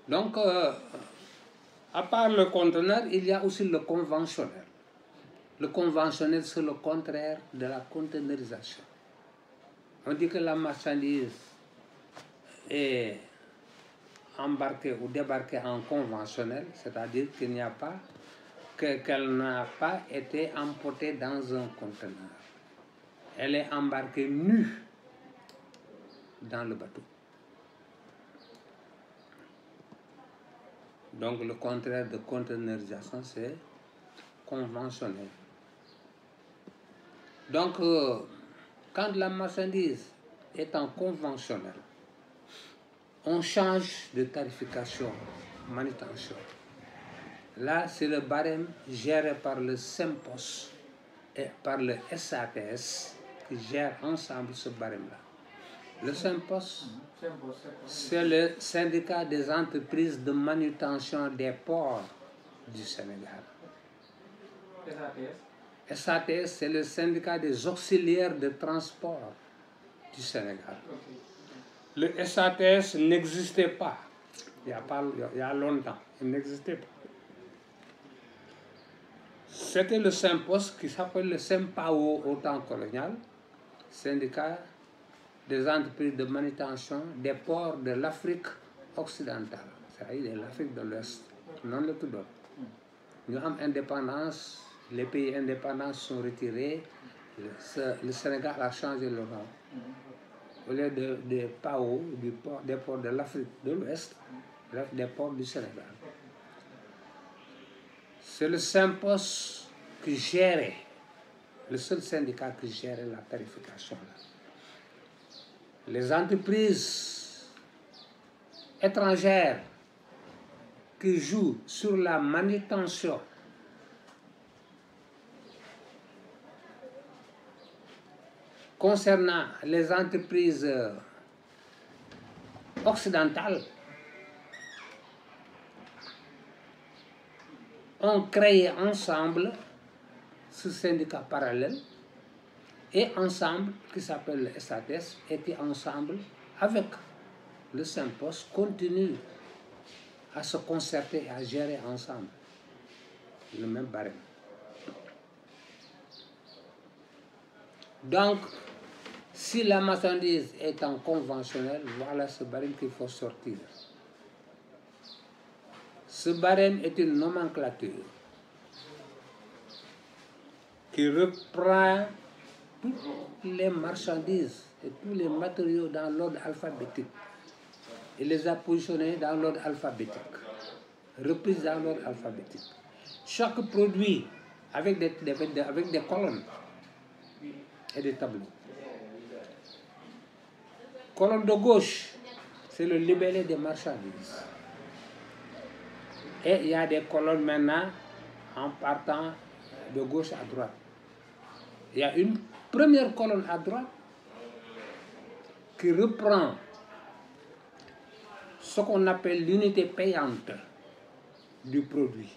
Donc, à part le conteneur, il y a aussi le conventionnel. Le conventionnel, c'est le contraire de la conteneurisation. On dit que la marchandise est embarquée ou débarquée en conventionnel, c'est-à-dire qu'il n'y a pas, qu'elle n'a pas été emportée dans un conteneur. Elle est embarquée nue dans le bateau. Donc le contraire de conteneurisation, c'est conventionnel. Donc quand la marchandise est en conventionnel, on change de tarification, manutention. Là, c'est le barème géré par le SEMPOS et par le SATS qui gèrent ensemble ce barème-là. Le SEMPOS, c'est le syndicat des entreprises de manutention des ports du Sénégal. SATS, c'est le syndicat des auxiliaires de transport du Sénégal. Le SATS n'existait pas il y a longtemps, il n'existait pas. C'était le SEMPOS qui s'appelle le SEMPAO au temps colonial, syndicat des entreprises de manutention des ports de l'Afrique occidentale, c'est-à-dire de l'Afrique de l'Ouest. Non le tout d'autre. Nous avons indépendance, les pays indépendants sont retirés, le Sénégal a changé le nom. Au lieu des PAO, des ports de l'Afrique de l'Ouest, des ports du Sénégal. C'est le SEMPOS qui gérait, le seul syndicat qui gérait la tarification. Les entreprises étrangères qui jouent sur la manutention concernant les entreprises occidentales ont créé ensemble ce syndicat parallèle et ensemble, qui s'appelle le SATS, était ensemble avec le SEMPOS, continue à se concerter et à gérer ensemble le même barème. Donc, si la marchandise est en conventionnel, voilà ce barème qu'il faut sortir. Ce barème est une nomenclature qui reprend toutes les marchandises et tous les matériaux dans l'ordre alphabétique. Il les a positionnés dans l'ordre alphabétique, repris dans l'ordre alphabétique. Chaque produit avec des colonnes et des tableaux. Colonne de gauche, c'est le libellé des marchandises. Et il y a des colonnes maintenant en partant de gauche à droite. Il y a une première colonne à droite qui reprend ce qu'on appelle l'unité payante du produit.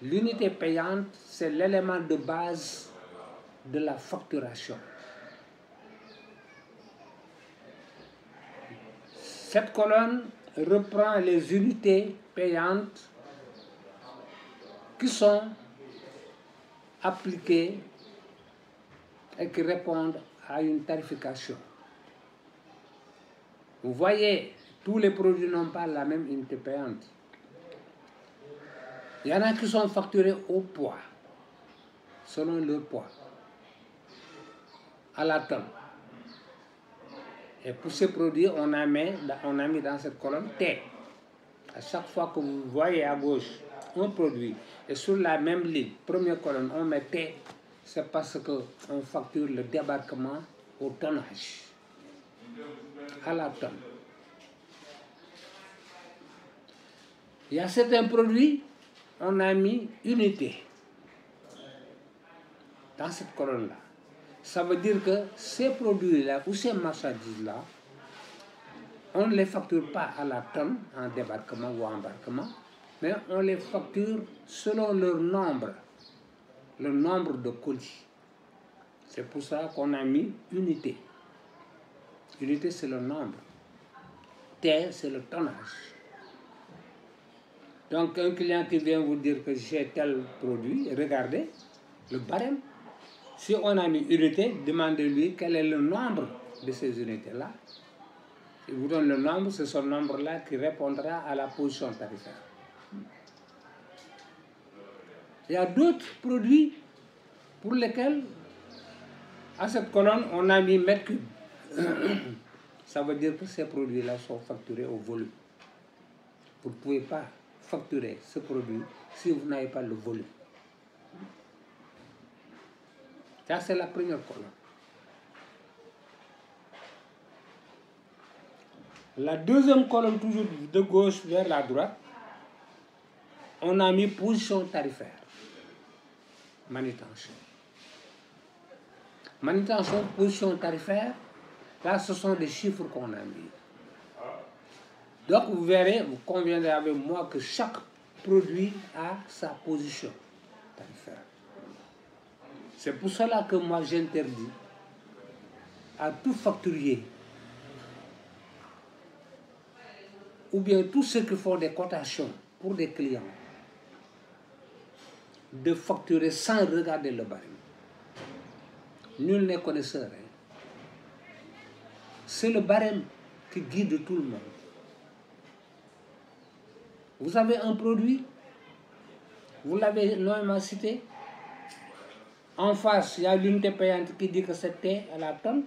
L'unité payante, c'est l'élément de base de la facturation. Cette colonne reprend les unités payantes qui sont appliquées et qui répondent à une tarification. Vous voyez, tous les produits n'ont pas la même unité payante. Il y en a qui sont facturés au poids, selon leur poids, à la tonne. Et pour ces produits, on a mis dans cette colonne T. À chaque fois que vous voyez à gauche un produit, et sur la même ligne, première colonne, on met T, c'est parce qu'on facture le débarquement au tonnage, à la tonne. Il y a certains produits, on a mis unité dans cette colonne-là. Ça veut dire que ces produits-là ou ces marchandises-là, on ne les facture pas à la tonne en débarquement ou embarquement, mais on les facture selon leur nombre, le nombre de colis. C'est pour ça qu'on a mis unité. Unité, c'est le nombre. T, c'est le tonnage. Donc, un client qui vient vous dire que j'ai tel produit, regardez le barème. Si on a mis unité, demandez-lui quel est le nombre de ces unités-là. Il vous donne le nombre, c'est ce nombre-là qui répondra à la position tarifaire. Il y a d'autres produits pour lesquels, à cette colonne, on a mis mètre cube. Ça veut dire que ces produits-là sont facturés au volume. Vous ne pouvez pas facturer ce produit si vous n'avez pas le volume. Ça, c'est la première colonne. La deuxième colonne, toujours de gauche vers la droite, on a mis position tarifaire. Manutention. Manutention, position tarifaire, là, ce sont des chiffres qu'on a mis. Donc, vous verrez, vous conviendrez avec moi que chaque produit a sa position tarifaire. C'est pour cela que moi, j'interdis à tout facturier ou bien tous ceux qui font des cotations pour des clients de facturer sans regarder le barème. Nul n'est connaisseur. C'est le barème qui guide tout le monde. Vous avez un produit, vous l'avez normalement cité. En face, il y a l'unité payante qui dit que c'était à la tonne.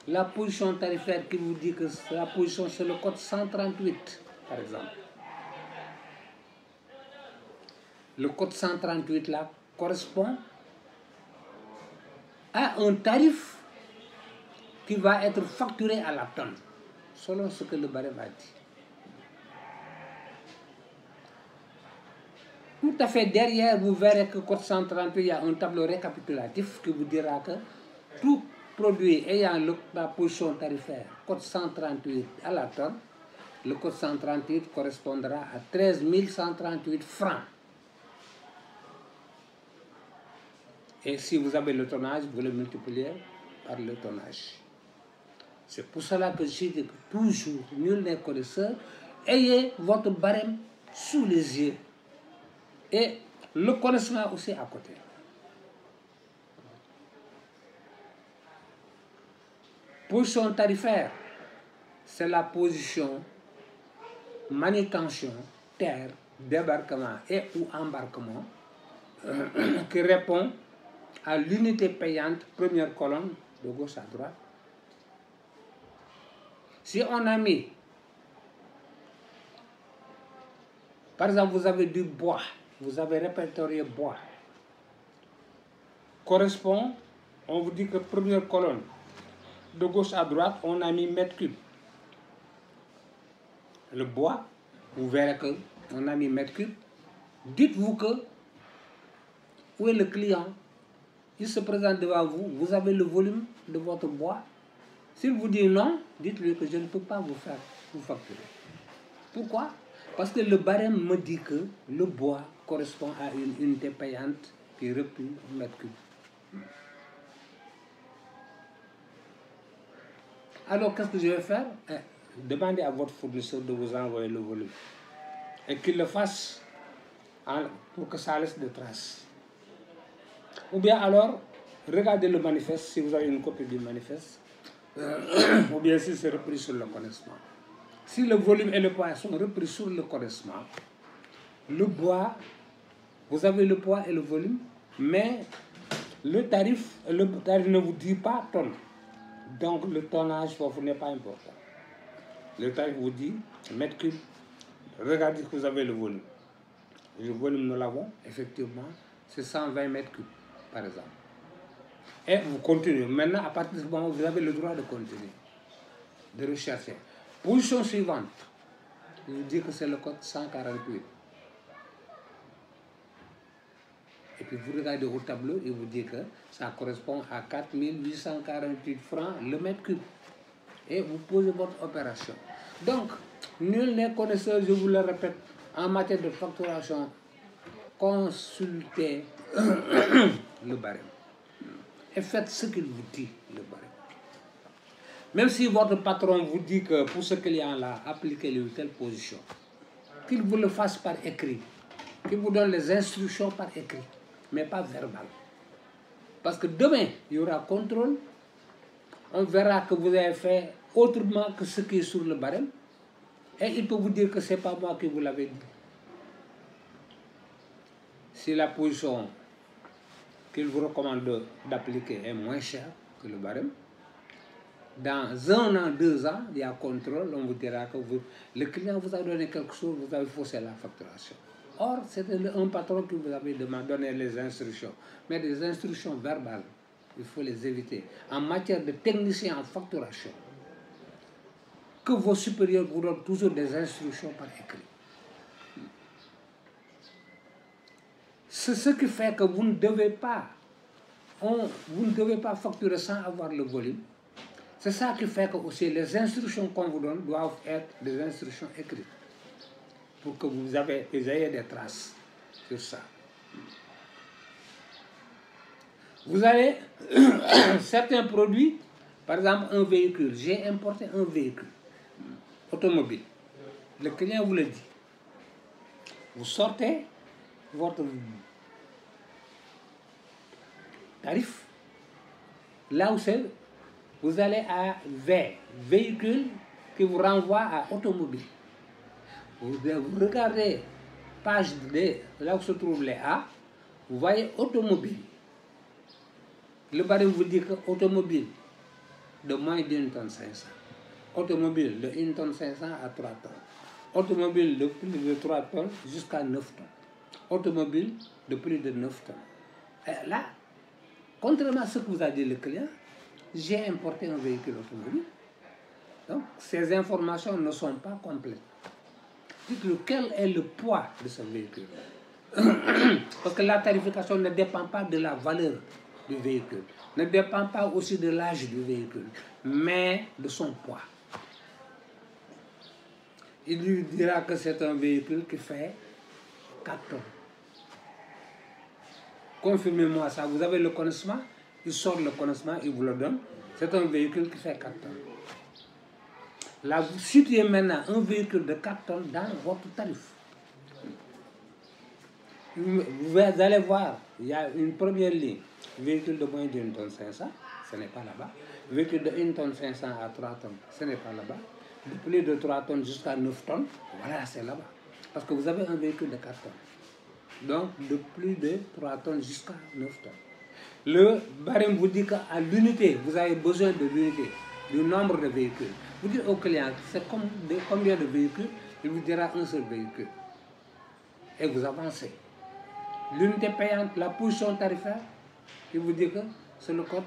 La position tarifaire qui vous dit que la position, c'est le code 138, par exemple. Le code 138 là correspond à un tarif qui va être facturé à la tonne, selon ce que le barème a dit. Tout à fait derrière, vous verrez que code 138, il y a un tableau récapitulatif qui vous dira que tout produit ayant la position tarifaire, code 138 à la tonne, le code 138 correspondra à 13 138 francs. Et si vous avez le tonnage, vous le multipliez par le tonnage. C'est pour cela que je dis que toujours, nul n'est connaisseur, ayez votre barème sous les yeux. Et le connaissement aussi à côté. Position tarifaire, c'est la position manutention, terre, débarquement et ou embarquement qui répond à l'unité payante, première colonne, de gauche à droite. Si on a mis, par exemple, vous avez du bois, vous avez répertorié bois, correspond, on vous dit que première colonne, de gauche à droite, on a mis mètre cube. Le bois, vous verrez qu'on a mis mètre cube. Dites-vous que, où est le client? Il se présente devant vous, vous avez le volume de votre bois. S'il vous dit non, dites-lui que je ne peux pas vous facturer. Pourquoi? Parce que le barème me dit que le bois correspond à une unité payante qui replie au mètre cube. Alors, qu'est-ce que je vais faire? Demandez à votre fournisseur de vous envoyer le volume. Et qu'il le fasse pour que ça laisse des traces. Ou bien alors, regardez le manifeste, si vous avez une copie du manifeste, ou bien si c'est repris sur le connaissement. Si le volume et le poids sont repris sur le connaissement, le bois, vous avez le poids et le volume, mais le tarif ne vous dit pas tonne. Donc le tonnage vous n'est pas important. Le tarif vous dit mètre cube. Regardez que vous avez le volume. Le volume, nous l'avons, effectivement, c'est 120 mètres cubes, par exemple. Et vous continuez. Maintenant, à partir de ce moment, vous avez le droit de continuer, de rechercher. Position suivante, je vous dis que c'est le code 148. Et puis vous regardez au tableau et vous dit que ça correspond à 4 848 francs le mètre cube. Et vous posez votre opération. Donc, nul n'est connaisseur, je vous le répète, en matière de facturation, consultez le barème. Et faites ce qu'il vous dit, le barème. Même si votre patron vous dit que pour ce client-là, appliquez-lui telle position. qu'il vous le fasse par écrit, qu'il vous donne les instructions par écrit, mais pas verbal. Parce que demain, il y aura contrôle, on verra que vous avez fait autrement que ce qui est sur le barème, et il peut vous dire que ce n'est pas moi qui vous l'avais dit. Si la position qu'il vous recommande d'appliquer est moins chère que le barème, dans 1 an, 2 ans, il y a contrôle, on vous dira que le client vous a donné quelque chose, vous avez faussé la facturation. Or, c'est un patron qui vous avait donné les instructions, mais des instructions verbales, il faut les éviter. En matière de technicien en facturation, que vos supérieurs vous donnent toujours des instructions par écrit. C'est ce qui fait que vous ne devez pas facturer sans avoir le volume. C'est ça qui fait que aussi les instructions qu'on vous donne doivent être des instructions écrites pour que vous ayez des traces sur ça. Vous avez certains produits, par exemple un véhicule. J'ai importé un véhicule automobile. Le client vous le dit. Vous sortez votre tarif. Là où c'est, vous allez à V, véhicule qui vous renvoie à automobile. Vous regardez page D, là où se trouvent les A, vous voyez automobile. Le barème vous dit que automobile de moins d'1 tonne 500. Automobile de 1 tonne 500 à 3 tonnes. Automobile de plus de 3 tonnes jusqu'à 9 tonnes. Automobile de plus de 9 tonnes. Et là, contrairement à ce que vous a dit le client, j'ai importé un véhicule automobile. Donc, ces informations ne sont pas complètes. Dites-le, quel est le poids de ce véhicule? Parce que la tarification ne dépend pas de la valeur du véhicule, ne dépend pas aussi de l'âge du véhicule, mais de son poids. Il lui dira que c'est un véhicule qui fait 4 tonnes. Confirmez-moi ça, vous avez le connaissement, il sort le connaissement, il vous le donne. C'est un véhicule qui fait 4 tonnes. Là, vous situez maintenant un véhicule de 4 tonnes dans votre tarif. Vous allez voir, il y a une première ligne. Véhicule de moins d'1 tonne 500, ce n'est pas là-bas. Véhicule de 1 tonne 500 à 3 tonnes, ce n'est pas là-bas. De plus de 3 tonnes jusqu'à 9 tonnes, voilà, c'est là-bas. Parce que vous avez un véhicule de 4 tonnes. Donc, de plus de 3 tonnes jusqu'à 9 tonnes. Le barème vous dit qu'à l'unité, vous avez besoin de l'unité, du nombre de véhicules. Vous dites au client, c'est combien de véhicules? Il vous dira un seul véhicule. Et vous avancez. L'unité payante, la position tarifaire, il vous dit que c'est le code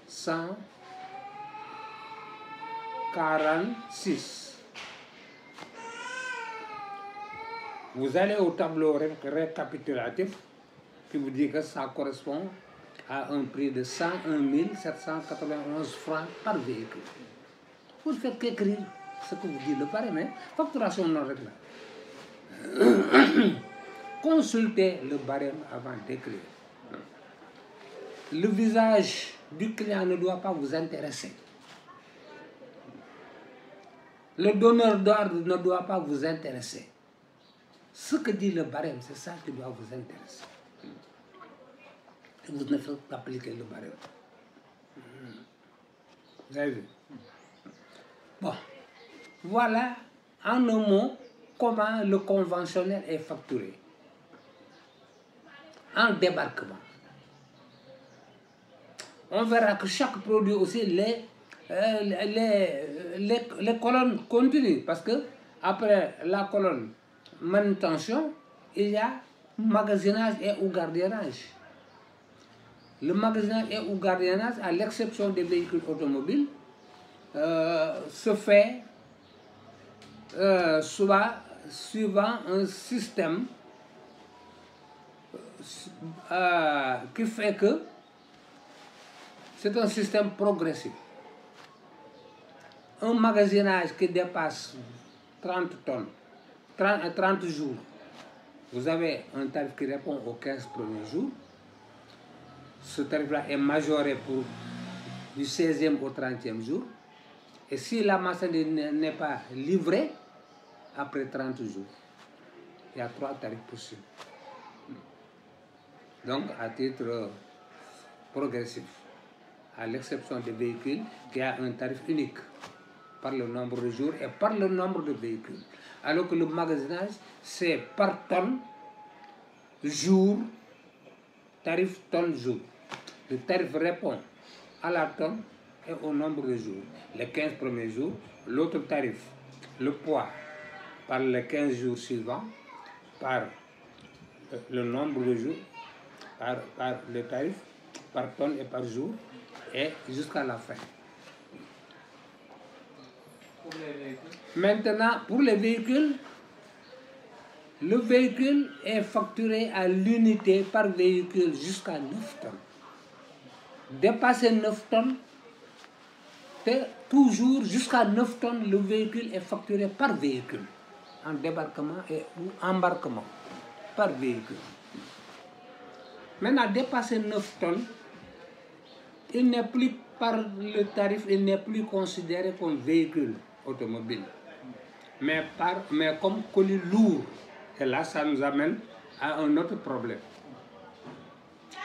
146. Vous allez au tableau récapitulatif qui vous dit que ça correspond à un prix de 101 791 francs par véhicule. Vous ne faites qu'écrire ce que vous dit le barème, hein? Facturation non réglable. Consultez le barème avant d'écrire. Le visage du client ne doit pas vous intéresser. Le donneur d'ordre ne doit pas vous intéresser. Ce que dit le barème, c'est ça qui doit vous intéresser. Vous ne faites qu'appliquer le barème. Vous avez vu? Bon, voilà en un mot comment le conventionnel est facturé. En débarquement. On verra que chaque produit aussi, les colonnes continuent. Parce que après la colonne manutention, il y a magasinage et ou gardiennage. Le magasinage et ou gardiennage, à l'exception des véhicules automobiles, se fait soit suivant un système qui fait que c'est un système progressif. Un magasinage qui dépasse 30 tonnes, 30 jours, vous avez un tarif qui répond aux 15 premiers jours. Ce tarif-là est majoré pour du 16e au 30e jour. Et si la marchandise n'est pas livrée, après 30 jours. il y a 3 tarifs possibles. Donc, à titre progressif, à l'exception des véhicules, qui a un tarif unique par le nombre de jours et par le nombre de véhicules. Alors que le magasinage, c'est par tonne, jour, tarif tonne-jour. Le tarif répond à la tonne et au nombre de jours. Les 15 premiers jours, l'autre tarif, le poids, par les 15 jours suivants, par le nombre de jours, par le tarif, par tonne et par jour, et jusqu'à la fin. Pour les véhicules. Maintenant, pour les véhicules, le véhicule est facturé à l'unité par véhicule jusqu'à 9 tonnes. Dépasser 9 tonnes, toujours jusqu'à 9 tonnes, le véhicule est facturé par véhicule, en débarquement et ou embarquement, par véhicule. Maintenant, dépasser 9 tonnes, il n'est plus par le tarif, il n'est plus considéré comme véhicule automobile, mais comme colis lourd. Et là, ça nous amène à un autre problème.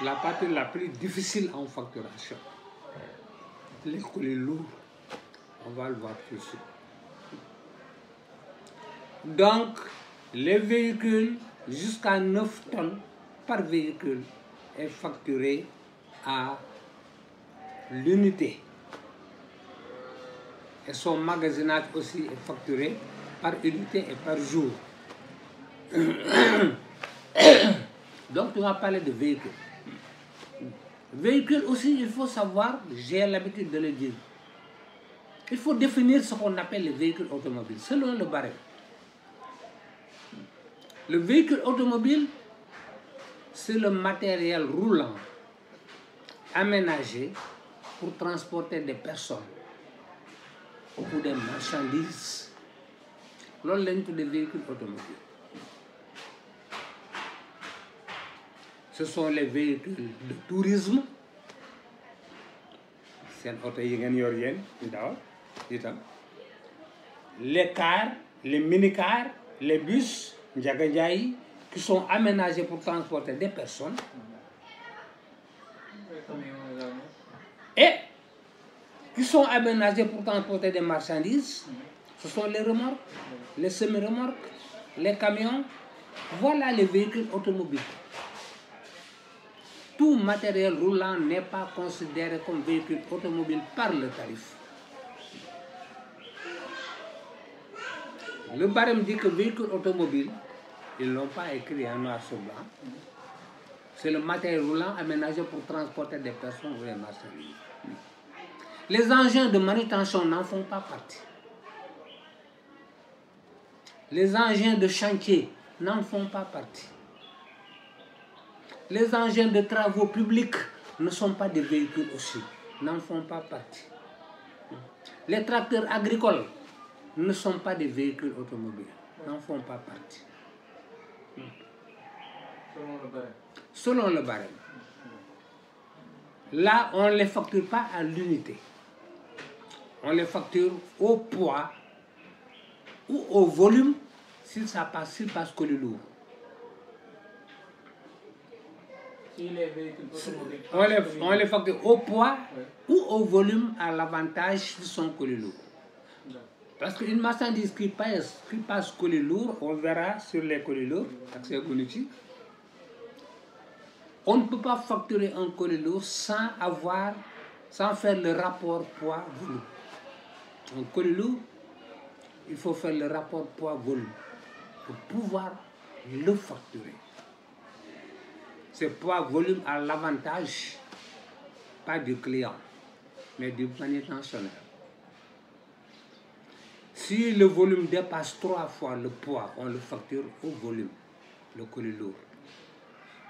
La partie la plus difficile en facturation. Les colis lourds. On va le voir tout de suite. Donc, les véhicules jusqu'à 9 tonnes par véhicule est facturé à l'unité. Et son magasinage aussi est facturé par unité et par jour. Donc, tu vas parler de véhicules. Véhicule aussi, il faut savoir, j'ai l'habitude de le dire, il faut définir ce qu'on appelle les véhicules automobiles, selon le barème. Le véhicule automobile, c'est le matériel roulant, aménagé pour transporter des personnes ou des marchandises. C'est des véhicules automobiles. Ce sont les véhicules de tourisme. Les cars, les mini-cars, les bus, qui sont aménagés pour transporter des personnes. Et qui sont aménagés pour transporter des marchandises. Ce sont les remorques, les semi-remorques, les camions. Voilà les véhicules automobiles. Tout matériel roulant n'est pas considéré comme véhicule automobile par le tarif. Le barème dit que véhicule automobile, ils ne l'ont pas écrit en noir sur blanc, c'est le matériel roulant aménagé pour transporter des personnes ou des marchandises. Les engins de manutention n'en font pas partie. Les engins de chantier n'en font pas partie. Les engins de travaux publics ne sont pas des véhicules aussi, n'en font pas partie. Les tracteurs agricoles ne sont pas des véhicules automobiles, n'en font pas partie. Selon le barème. Selon le barème. Là, on ne les facture pas à l'unité. On les facture au poids ou au volume s'il passe colis lourd. Si les véhicules automobiles On les facture au poids ou au volume à l'avantage de son colis lourd. Parce qu'une marchandise qui passe colis lourd, on verra sur les colis lourds, on ne peut pas facturer un colis lourd sans faire le rapport poids-volume. Un colis lourd, il faut faire le rapport poids-volume pour pouvoir le facturer. C'est poids-volume à l'avantage, pas du client, mais du manutentionnaire. Si le volume dépasse 3 fois le poids, on le facture au volume, le colis lourd.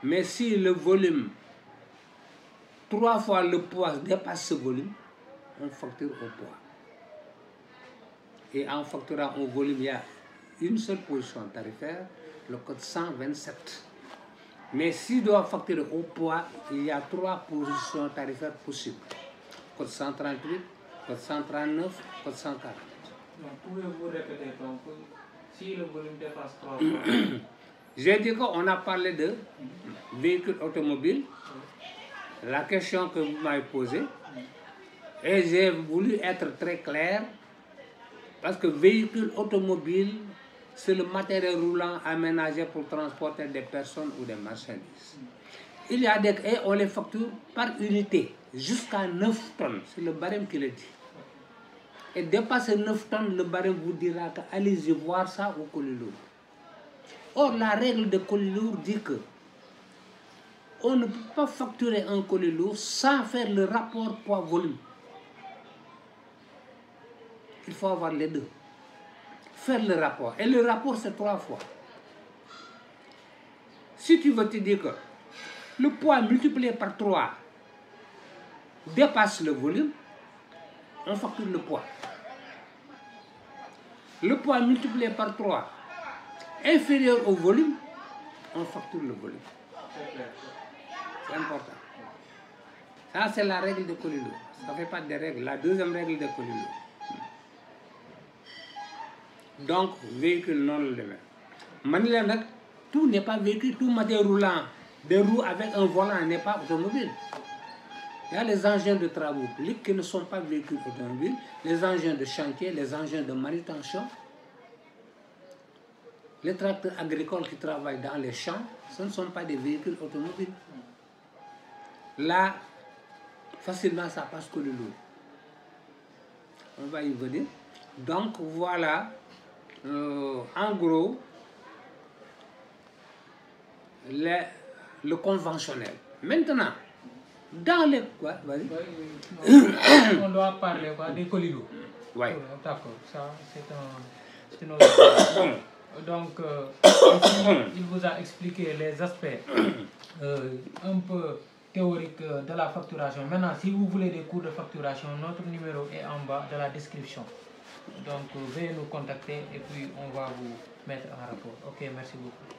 Mais si le volume, 3 fois le poids dépasse ce volume, on facture au poids. Et en facturant au volume, il y a une seule position tarifaire, le code 127. Mais s'il doit facturer au poids, il y a 3 positions tarifaires possibles. Code 138, code 139, code 140. Donc, pouvez-vous répéter donc, si le volume dépasse 3 fois J'ai dit qu'on a parlé de véhicules automobiles, la question que vous m'avez posée, et j'ai voulu être très clair, parce que véhicule automobile, c'est le matériel roulant aménagé pour transporter des personnes ou des marchandises. Il y a des... Et on les facture par unité, jusqu'à 9 tonnes, c'est le barème qui le dit. Et dépasser 9 tonnes, le barème vous dira que allez-y voir ça au colis lourd. Or, la règle de colis lourd dit que on ne peut pas facturer un colis lourd sans faire le rapport poids-volume. Il faut avoir les deux. Faire le rapport. Et le rapport, c'est 3 fois. Si tu veux te dire que le poids multiplié par 3 dépasse le volume, on facture le poids. Le poids multiplié par 3 inférieur au volume, on facture le volume. C'est important. Ça, c'est la règle de colis lourd. Ça ne fait pas de règle. La deuxième règle de colis lourd. Donc, véhicule non levé. Manière, tout n'est pas véhicule, tout matériel roulant, des roues avec un volant n'est pas automobile. Il y a les engins de travaux publics qui ne sont pas véhicules automobiles, les engins de chantier, les engins de manutention, les tracteurs agricoles qui travaillent dans les champs, ce ne sont pas des véhicules automobiles. Là, facilement, ça passe que le lourd. On va y venir. Donc, voilà, en gros, le conventionnel. Maintenant, dans les... Quoi? On doit parler quoi, des colis lourds. Oui. D'accord, ça c'est une autre... Donc, il vous a expliqué les aspects un peu théoriques de la facturation. Maintenant, si vous voulez des cours de facturation, notre numéro est en bas de la description. Donc, veuillez nous contacter et puis on va vous mettre en rapport. Ok, merci beaucoup.